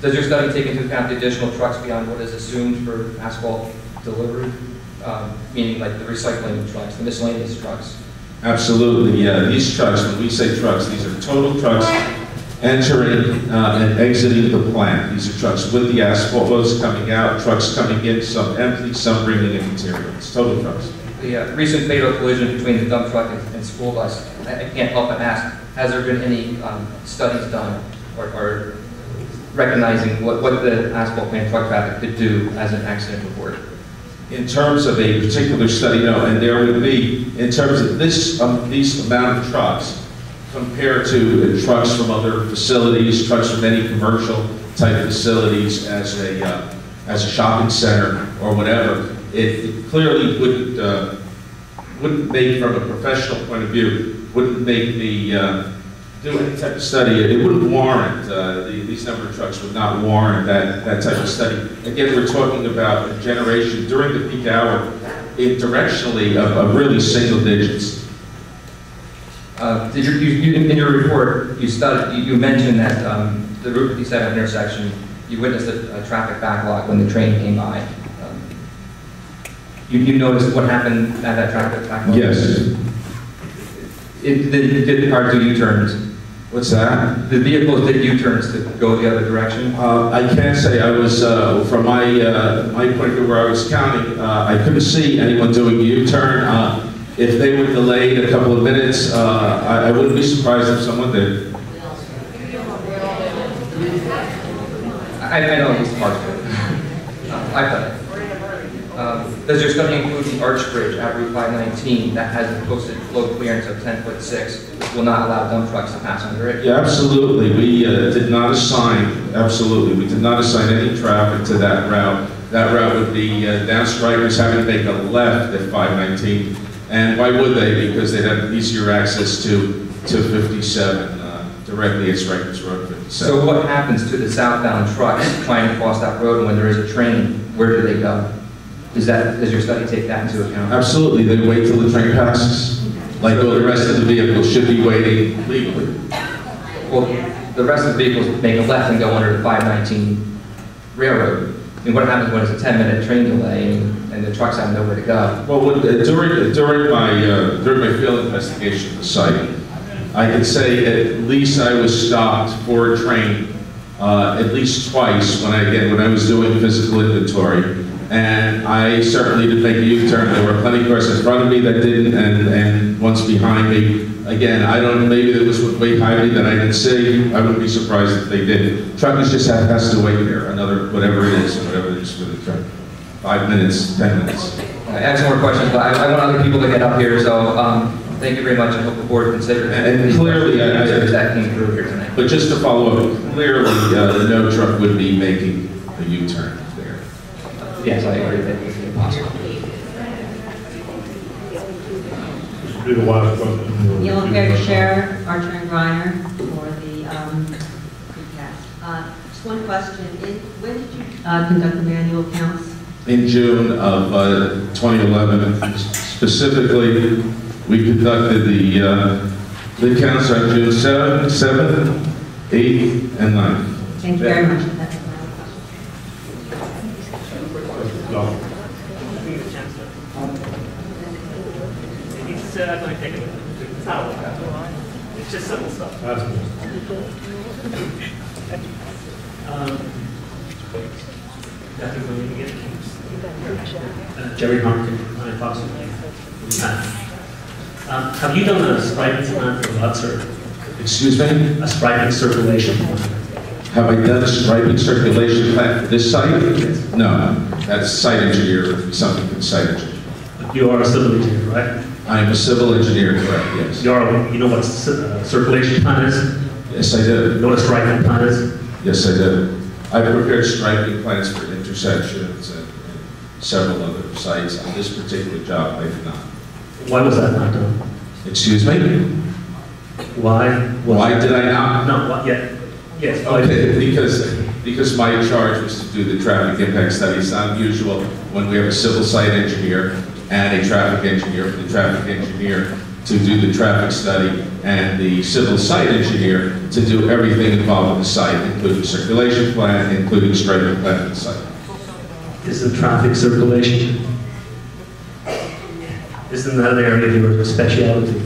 Does your study take into account the additional trucks beyond what is assumed for asphalt delivery? Meaning like the recycling trucks, the miscellaneous trucks? Absolutely, yeah. These trucks, when we say trucks, these are total trucks entering and exiting the plant. These are trucks with the asphalt loads coming out, trucks coming in, some empty, some bringing in material. It's total trucks. The recent fatal collision between the dump truck and school bus, I can't help but ask, has there been any studies done or recognizing what the asphalt plant truck traffic could do as an accident report? In terms of a particular study, no, and there would be, in terms of these amount of trucks, compared to trucks from other facilities, trucks from any commercial type facilities as a shopping center or whatever, it clearly wouldn't make, from a professional point of view, wouldn't make me do any type of study. It wouldn't warrant, these number of trucks would not warrant that type of study. Again, we're talking about a generation during the peak hour, directionally of really single digits. In your report, you mentioned that the Route 57 intersection, you witnessed a traffic backlog when the train came by. You noticed what happened at that traffic backlog? Yes. Did the car do U-turns? What's that? The vehicles did U-turns to go the other direction? I can't say. I was, from my point of view where I was counting, I couldn't see anyone doing a U-turn. If they were delayed a couple of minutes, I wouldn't be surprised if someone did. I know these parts of it. I've done it. Does your study include the arch bridge at Route 519 that has a posted flow clearance of 10.6, which will not allow dump trucks to pass under it? Yeah, absolutely. We did not assign, we did not assign any traffic to that route. That route would be downstrikers having to make a left at 519. And why would they? Because they'd have easier access to 57 directly at Strikers Road 57. So what happens to the southbound trucks trying to cross that road when there is a train? Where do they go? Does your study take that into account? Absolutely. They wait till the train passes. Like all the rest of the vehicles should be waiting legally. Well, the rest of the vehicles make a left and go under the 519 railroad. And what happens when it's a 10-minute train delay and the trucks have nowhere to go? Well, during my field investigation of the site, I can say at least I was stopped for a train at least twice when I was doing physical inventory. And I certainly did make a U-turn. There were plenty of cars in front of me that didn't, and ones behind me. Again, maybe there was one way behind me that I didn't see. I wouldn't be surprised if they did. Truckers just has to wait there, whatever it is for the truck. 5 minutes, 10 minutes. I have some more questions, but I want other people to get up here, so thank you very much. I hope the board considers it. And clearly, that came through here tonight. But just to follow up, clearly, the no truck would be making a U-turn there. Yes, I agree that it's impossible. This will be the last question. Neil Fair Chair, Archer and Griner for the precast. Just one question. When did you conduct the manual counts? In June of 2011, specifically, we conducted the The counts are June 7th, 8th, and 9th. Thank you very much. It's just simple stuff. Jerry Harkin, Fox. Have you done a striping plan for lots or? Excuse me? A striping circulation plan. Have I done a striping circulation plan for this site? No, that's site engineer, something for the site engineer. You are a civil engineer, right? I am a civil engineer, correct, yes. You know what circulation plan is? Yes, I do. You know what a striping plan is? Yes, I do. I've prepared striping plans for intersections and several other sites. On this particular job, I did not. Why was that not done? Excuse me? Why did I not? No, what, yeah. Yes. Okay, because my charge was to do the traffic impact study. It's not unusual when we have a civil site engineer and a traffic engineer, for the traffic engineer to do the traffic study and the civil site engineer to do everything involved in the site, including circulation plan, including striping plan of the site. Is the traffic circulation? Isn't that an area of your specialty?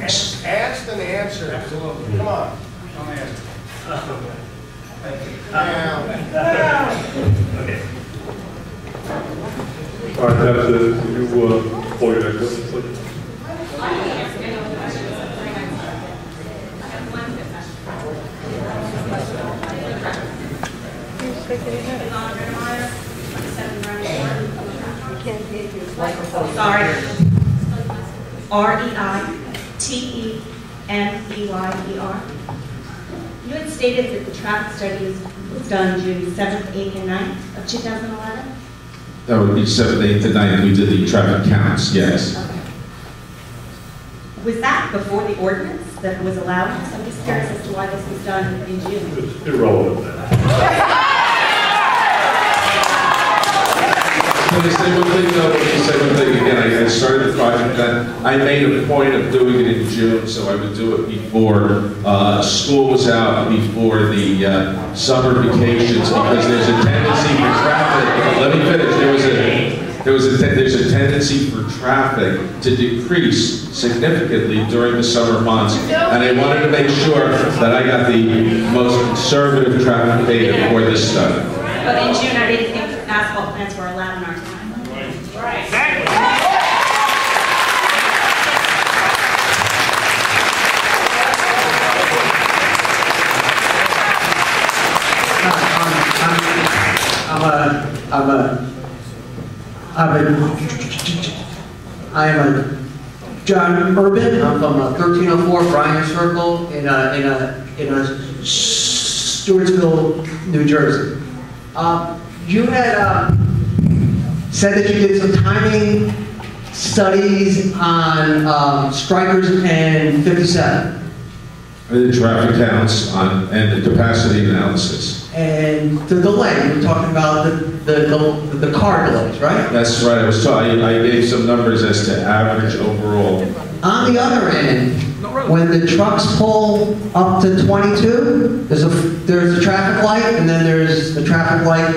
Asked and answered. Come on. Don't answer. Okay. All right, that's it. You, for your next question, please. Sorry. R-E-I-T-E-M-E-Y-E-R. You had stated that the traffic study was done June 7th, 8th, and 9th of 2011? That would be 7th, 8th, and 9th. We did the traffic counts, yes. Okay. Was that before the ordinance that was allowed? I'm just curious as to why this was done in June. It's irrelevant then. Can I say one thing, though? Let me say one thing again. I started the project then. I made a point of doing it in June, so I would do it before school was out, before the summer vacations, because there's a tendency for traffic. Let me finish. There's a tendency for traffic to decrease significantly during the summer months, and I wanted to make sure that I got the most conservative traffic data for this study. But in June, I didn't think asphalt plants were allowed in our town. Right. I am a John Urban. I'm from 1304 Bryan Circle in Stewartsville, New Jersey. You had said that you did some timing studies on strikers and 57. The traffic counts and the capacity analysis. And the delay, you were talking about the car delays, right? That's right. I gave some numbers as to average overall. On the other end, when the trucks pull up to 22, there's a traffic light, and then there's the traffic light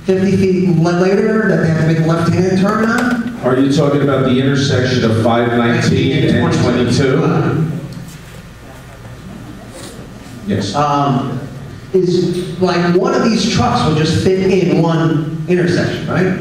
50 feet later that they have to make a left-hand turn on. Are you talking about the intersection of 519 and 22? Yes. Is like one of these trucks will just fit in one intersection, right?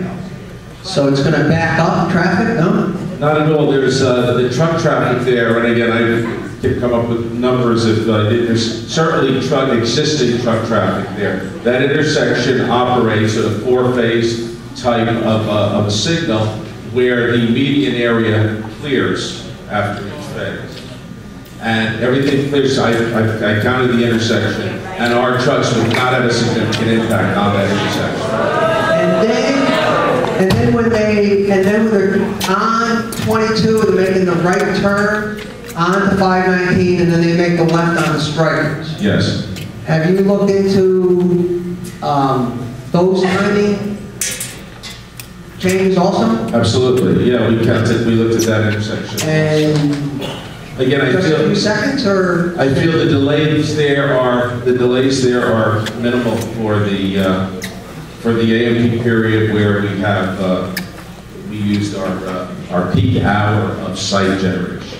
So it's going to back up traffic, no? Not at all. There's the truck traffic there, and again, I can come up with numbers if there's certainly existing truck traffic there. That intersection operates at a 4-phase type of a signal where the median area clears after each phase. And everything clears. I counted the intersection, and our trucks would not have a significant impact on that intersection. And then when they're on 22, they're making the right turn onto 519, and then they make the left on the strikers. Yes. Have you looked into those timing changes also? Absolutely. Yeah, we looked at that intersection. And Again, I Just a few feel, seconds, or? I feel the delays there are minimal for the AMP period where we have, we used our peak hour of site generation.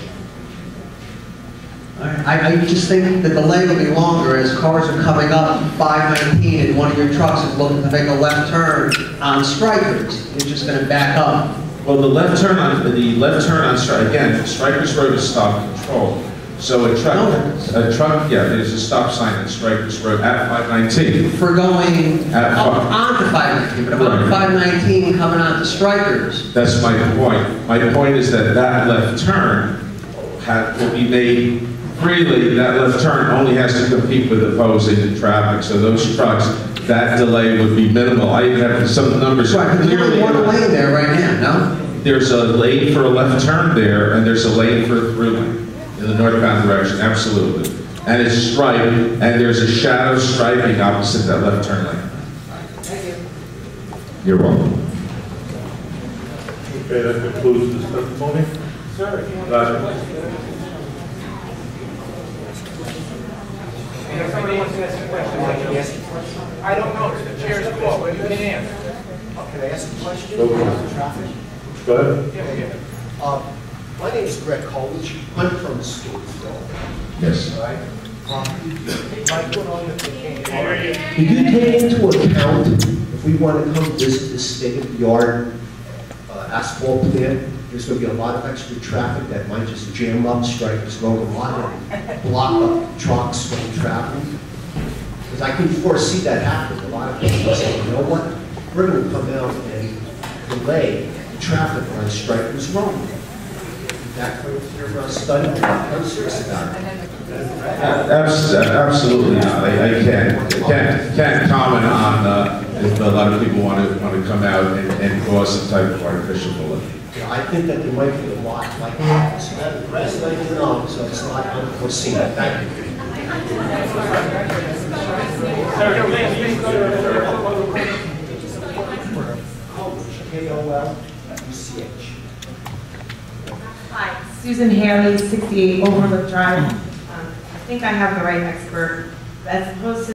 I just think the delay will be longer as cars are coming up 519 and one of your trucks is looking to make a left turn on Strikers. You're just going to back up. Well, the left turn on again, Strikers Road is stop control. So a truck, yeah, there's a stop sign on Strikers Road at 519. For going at on to 519, but about 519 coming on to Strikers. That's my point. My point is that left turn will be made freely. That left turn only has to compete with opposing traffic. So those trucks, that delay would be minimal. I even have some numbers. Right, but there's only one lane there right now, no? There's a lane for a left turn there, and there's a lane for a through lane in the northbound direction, absolutely. And it's striped, and there's a shadow striping opposite that left turn lane. Thank you. You're welcome. Okay, that concludes this testimony. Sir, if you want Gotcha. If somebody wants to ask a question, I can ask a question. I don't know, it's the chair's call, but you can answer. Can I ask a question? Go ahead. Traffic? Go ahead. My name is Greg Coolidge. I'm from Stouffville. Yes. All right? Do you take into account if we want to come visit this state-of-the-art asphalt plant? There's going to be a lot of extra traffic that might just jam up Strikers Road, a lot of block up trucks when traveling. Because I can foresee that happening. A lot of people say, you know what? We're going to come out and delay traffic on Strikers Road. That for your study? I'm serious about it. Absolutely not. I can't comment on if a lot of people want to come out and cause some type of artificial delay. I think that there might be a lot like that. So that the rest I don't know, so it's not unforeseen. Thank you. K-O-L-U-C-H. Hi, Susan Haley, 68 Overlook Drive. I think I have the right expert. As opposed to